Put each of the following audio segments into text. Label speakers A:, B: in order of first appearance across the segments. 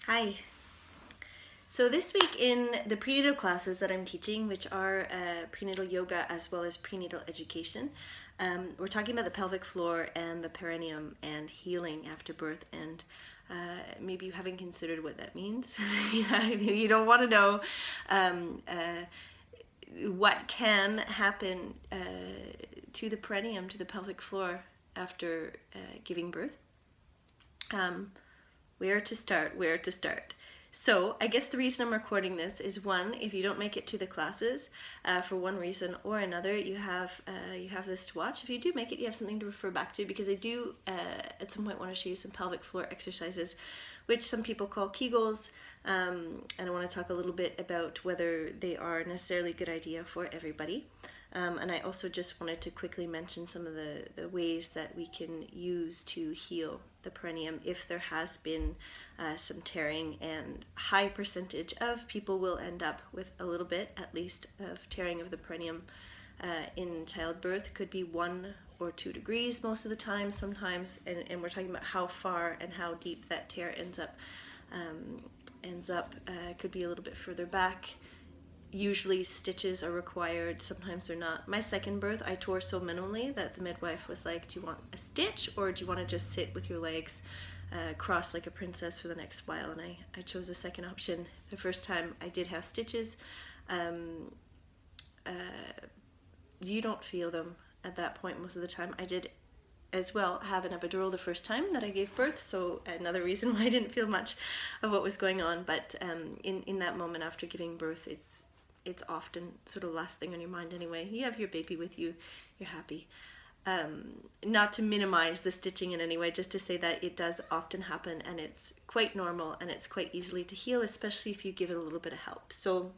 A: Hi. So this week in the prenatal classes that I'm teaching, which are prenatal yoga as well as prenatal education, we're talking about the pelvic floor and the perineum and healing after birth. And maybe you haven't considered what that means. You don't want to know what can happen to the perineum, to the pelvic floor after giving birth. Where to start. So I guess the reason I'm recording this is, one, if you don't make it to the classes for one reason or another, you have this to watch. If you do make it, you have something to refer back to, because I do at some point want to show you some pelvic floor exercises, which some people call kegels, and I want to talk a little bit about whether they are necessarily a good idea for everybody. And I also just wanted to quickly mention some of the ways that we can use to heal the perineum if there has been some tearing, and high percentage of people will end up with a little bit, at least, of tearing of the perineum in childbirth. Could be 1 or 2 degrees most of the time, sometimes, and we're talking about how far and how deep that tear ends up. Could be a little bit further back. Usually stitches are required, sometimes they're not. My second birth, I tore so minimally that the midwife was like, do you want a stitch, or do you want to just sit with your legs crossed like a princess for the next while? And I chose the second option. The first time I did have stitches. You don't feel them at that point most of the time. I did as well have an epidural the first time that I gave birth, so another reason why I didn't feel much of what was going on. But in that moment after giving birth, it's often sort of the last thing on your mind anyway. You have your baby with you, you're happy. Not to minimize the stitching in any way, just to say that it does often happen, and it's quite normal, and it's quite easily to heal, especially if you give it a little bit of help. So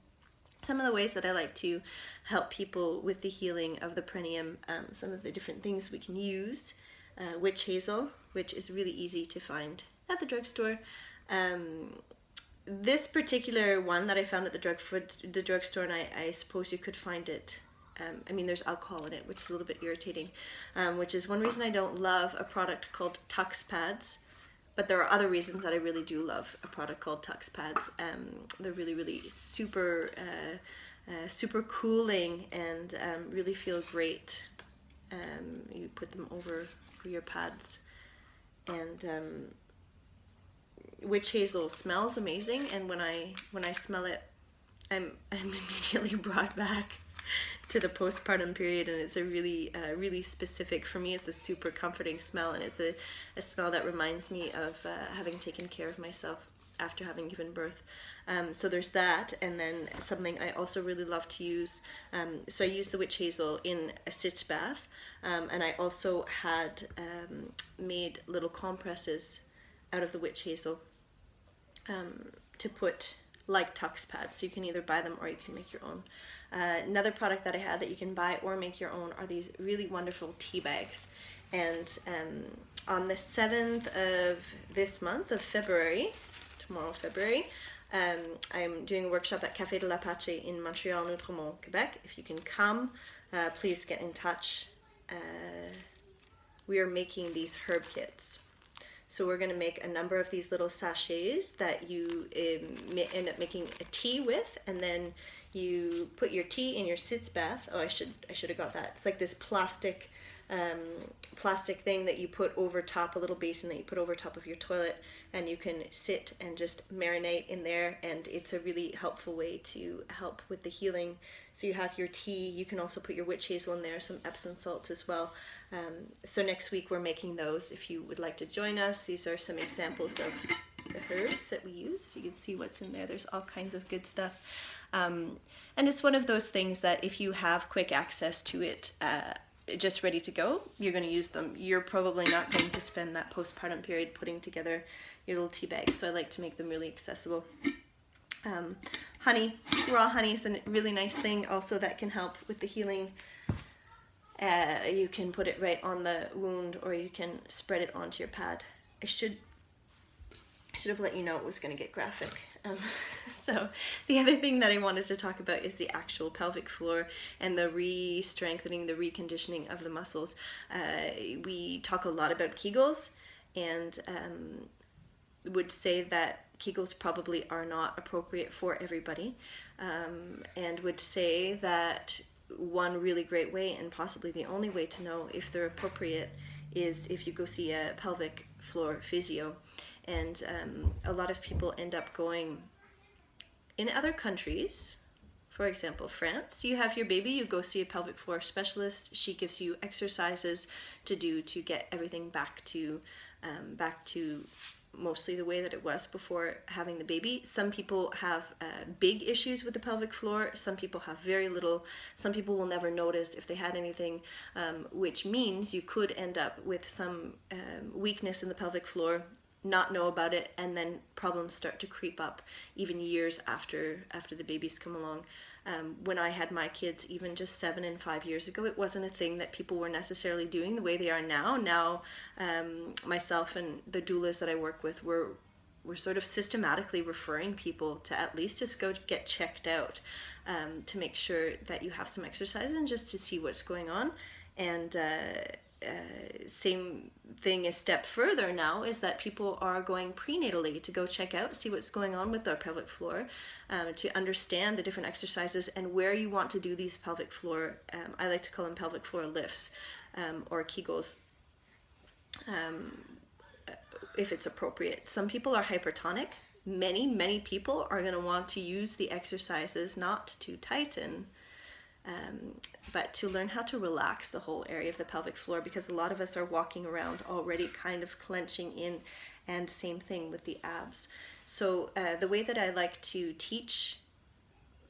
A: some of the ways that I like to help people with the healing of the perineum, some of the different things we can use. Witch hazel, which is really easy to find at the drugstore. This particular one that I found at the drugstore, and I suppose you could find it. There's alcohol in it, which is a little bit irritating, which is one reason I don't love a product called Tux Pads. But there are other reasons that I really do love a product called Tux Pads. They're really, really super cooling, and really feel great. You put them over your pads, and witch hazel smells amazing, and when I smell it, I'm immediately brought back to the postpartum period, and it's a really specific, for me, it's a super comforting smell, and it's a smell that reminds me of having taken care of myself after having given birth. So there's that, and then something I also really love to use, so I use the witch hazel in a sitz bath, and I also had made little compresses out of the witch hazel to put like Tux Pads, so you can either buy them or you can make your own. Another product that I had that you can buy or make your own are these really wonderful tea bags. And on the 7th of this month of February, tomorrow February, I'm doing a workshop at Café de l'Apache in Montreal, Outremont, Quebec. If you can come, please get in touch. We are making these herb kits. So we're going to make a number of these little sachets that you end up making a tea with, and then you put your tea in your sitz bath. Oh, I should have got that. It's like this plastic thing that you put over top, a little basin that you put over top of your toilet, and you can sit and just marinate in there, and it's a really helpful way to help with the healing. So you have your tea, you can also put your witch hazel in there, some Epsom salts as well. So next week we're making those. If you would like to join us, these are some examples of the herbs that we use. If you can see what's in there, there's all kinds of good stuff. And it's one of those things that if you have quick access to it, just ready to go, you're going to use them. You're probably not going to spend that postpartum period putting together your little tea bags, so I like to make them really accessible. Honey, raw honey is a really nice thing also that can help with the healing. You can put it right on the wound, or you can spread it onto your pad. I should have let you know it was going to get graphic. So the other thing that I wanted to talk about is the actual pelvic floor and the re-strengthening, the reconditioning of the muscles. We talk a lot about kegels, and would say that Kegels probably are not appropriate for everybody, and would say that one really great way, and possibly the only way to know if they're appropriate, is if you go see a pelvic floor physio. And a lot of people end up going in other countries. For example, France, you have your baby, you go see a pelvic floor specialist. She gives you exercises to do to get everything back to mostly the way that it was before having the baby. Some people have big issues with the pelvic floor. Some people have very little. Some people will never notice if they had anything, which means you could end up with some weakness in the pelvic floor, not know about it, and then problems start to creep up even years after the babies come along. When I had my kids, even just 7 and 5 years ago, it wasn't a thing that people were necessarily doing the way they are now. Now, myself and the doulas that I work with, we're sort of systematically referring people to at least just go get checked out, to make sure that you have some exercise and just to see what's going on. And same thing, a step further now, is that people are going prenatally to go check out, see what's going on with their pelvic floor, to understand the different exercises and where you want to do these pelvic floor, I like to call them pelvic floor lifts, or kegels, if it's appropriate. Some people are hypertonic. Many people are going to want to use the exercises not to tighten, but to learn how to relax the whole area of the pelvic floor, because a lot of us are walking around already kind of clenching in, and same thing with the abs. So the way that I like to teach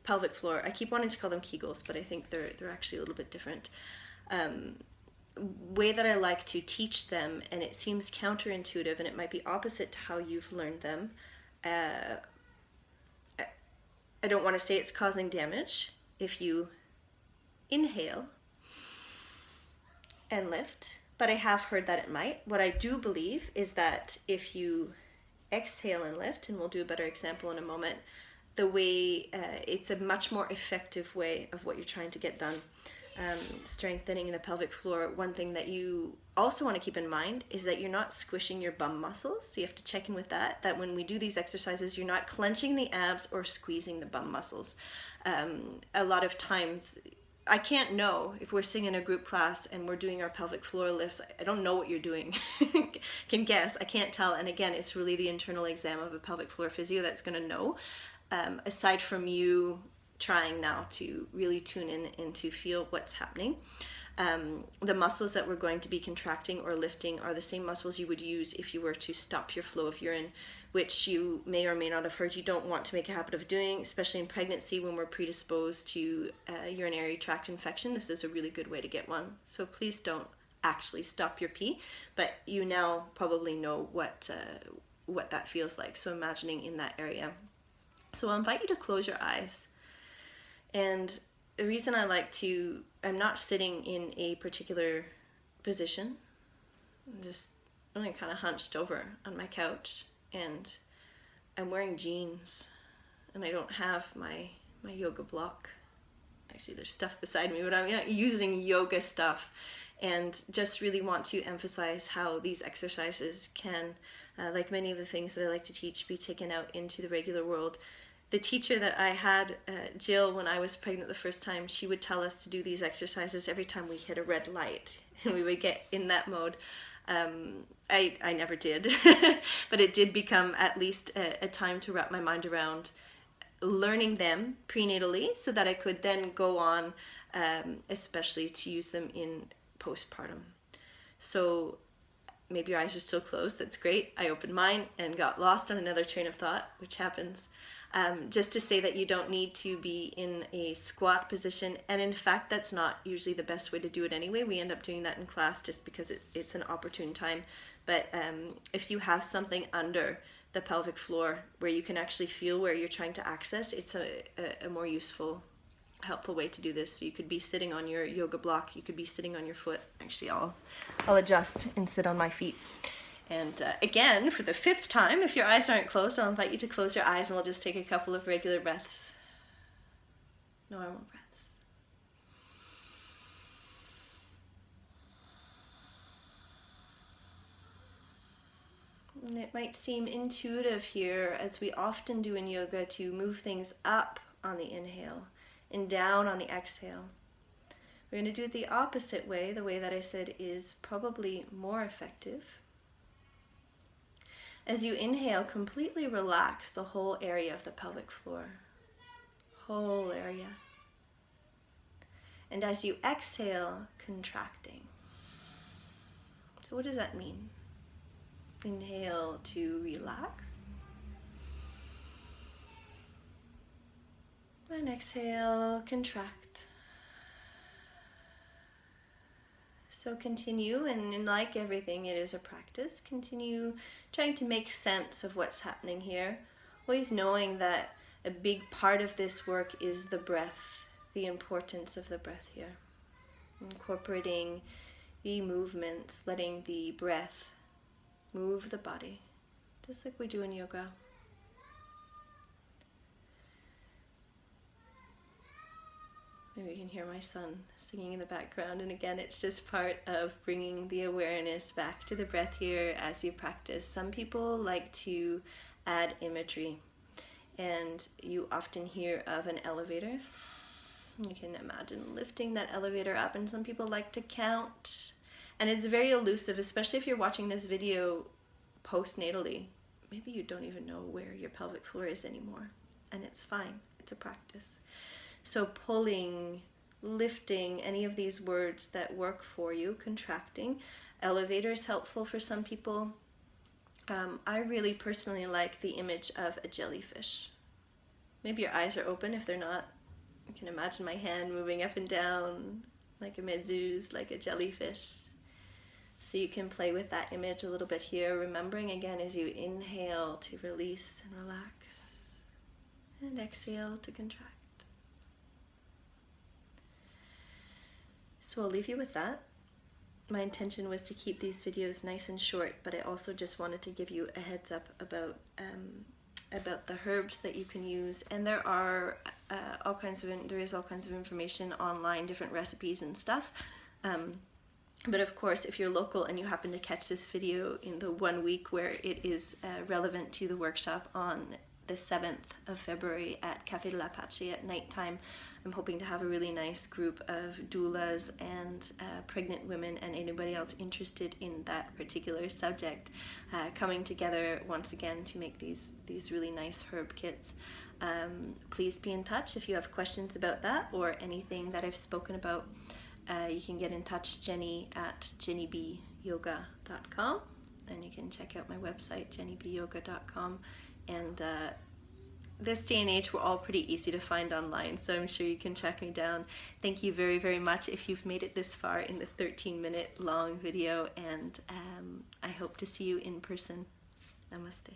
A: pelvic floor, I keep wanting to call them kegels, but I think they're actually a little bit different. Way that I like to teach them, and it seems counterintuitive and it might be opposite to how you've learned them. I don't want to say it's causing damage if you inhale and lift, but I have heard that it might. What I do believe is that if you exhale and lift, and we'll do a better example in a moment, the way it's a much more effective way of what you're trying to get done. Strengthening the pelvic floor, one thing that you also want to keep in mind is that you're not squishing your bum muscles. So you have to check in with that when we do these exercises, you're not clenching the abs or squeezing the bum muscles. A lot of times, I can't know if we're sitting in a group class and we're doing our pelvic floor lifts. I don't know what you're doing. Can guess, I can't tell. And again, it's really the internal exam of a pelvic floor physio that's going to know, aside from you trying now to really tune in and to feel what's happening. The muscles that we're going to be contracting or lifting are the same muscles you would use if you were to stop your flow of urine, which you may or may not have heard you don't want to make a habit of doing, especially in pregnancy when we're predisposed to urinary tract infection. This is a really good way to get one. So please don't actually stop your pee, but you now probably know what that feels like. So imagining in that area. So I'll invite you to close your eyes. And the reason I'm not sitting in a particular position. I'm just really kind of hunched over on my couch, and I'm wearing jeans, and I don't have my yoga block. Actually, there's stuff beside me, but I'm using yoga stuff, and just really want to emphasize how these exercises can, like many of the things that I like to teach, be taken out into the regular world. The teacher that I had, Jill, when I was pregnant the first time, she would tell us to do these exercises every time we hit a red light, and we would get in that mode. I never did, but it did become at least a time to wrap my mind around learning them prenatally so that I could then go on, especially to use them in postpartum. So maybe your eyes are still closed. That's great. I opened mine and got lost on another train of thought, which happens. Just to say that you don't need to be in a squat position, and in fact that's not usually the best way to do it anyway. We end up doing that in class just because it's an opportune time, but if you have something under the pelvic floor where you can actually feel where you're trying to access, it's a more useful, helpful way to do this. So you could be sitting on your yoga block, you could be sitting on your foot. Actually, I'll adjust and sit on my feet. And again, for the 5th time, if your eyes aren't closed, I'll invite you to close your eyes, and we'll just take a couple of regular breaths. Normal breaths. And it might seem intuitive here, as we often do in yoga, to move things up on the inhale and down on the exhale. We're going to do it the opposite way. The way that I said is probably more effective. As you inhale, completely relax the whole area of the pelvic floor. Whole area. And as you exhale, contracting. So what does that mean? Inhale to relax. And exhale, contract. So continue, and like everything, it is a practice. Continue trying to make sense of what's happening here. Always knowing that a big part of this work is the breath, the importance of the breath here. Incorporating the movements, letting the breath move the body, just like we do in yoga. Maybe you can hear my son singing in the background, and again, it's just part of bringing the awareness back to the breath here as you practice. Some people like to add imagery, and you often hear of an elevator. You can imagine lifting that elevator up, and some people like to count, and it's very elusive, especially if you're watching this video postnatally. Maybe you don't even know where your pelvic floor is anymore, and it's fine. It's a practice. So pulling, lifting, any of these words that work for you, contracting. Elevator is helpful for some people. I really personally like the image of a jellyfish. Maybe your eyes are open. If they're not, you can imagine my hand moving up and down like a meduse, like a jellyfish. So you can play with that image a little bit here, remembering again as you inhale to release and relax, and exhale to contract. So I'll leave you with that. My intention was to keep these videos nice and short, but I also just wanted to give you a heads up about the herbs that you can use. And there are all kinds of information online, different recipes and stuff. But of course, if you're local and you happen to catch this video in the 1 week where it is relevant to the workshop on the 7th of February at Café de l'Apache at nighttime, I'm hoping to have a really nice group of doulas and pregnant women and anybody else interested in that particular subject coming together once again to make these really nice herb kits. Please be in touch if you have questions about that or anything that I've spoken about. You can get in touch, Jenny at jennybyoga.com, and you can check out my website, jennybyoga.com. And this day and age, we're all pretty easy to find online, so I'm sure you can track me down. Thank you very, very much if you've made it this far in the 13-minute long video, and I hope to see you in person. Namaste.